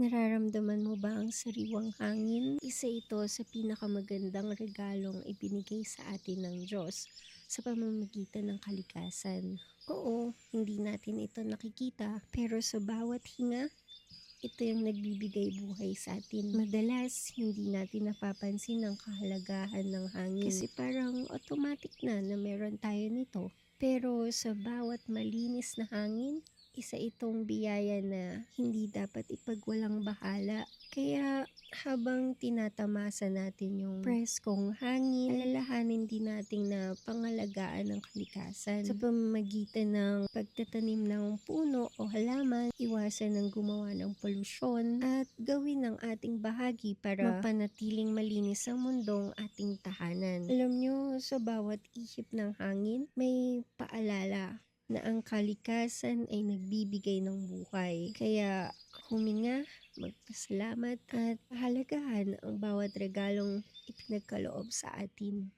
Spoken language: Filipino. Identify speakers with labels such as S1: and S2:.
S1: Nararamdaman mo ba ang sariwang hangin? Isa ito sa pinakamagandang regalong ibinigay sa atin ng Diyos sa pamamagitan ng kalikasan. Oo, hindi natin ito nakikita, pero sa bawat hinga, ito yung nagbibigay buhay sa atin. Madalas, hindi natin napapansin ang kahalagahan ng hangin kasi parang automatic na meron tayo nito. Pero sa bawat malinis na hangin, isa itong biyaya na hindi dapat ipagwalang bahala. Kaya habang tinatamasa natin yung preskong hangin, alalahanin din natin na pangalagaan ng kalikasan. Sa pamamagitan ng pagtatanim ng puno o halaman, iwasan ng gumawa ng polusyon, at gawin ang ating bahagi para mapanatiling malinis ang mundong ating tahanan. Alam nyo, sa bawat ihip ng hangin, may paalala na ang kalikasan ay nagbibigay ng buhay. Kaya huminga, magpasalamat at pahalagahan ang bawat regalong ipinagkaloob sa atin.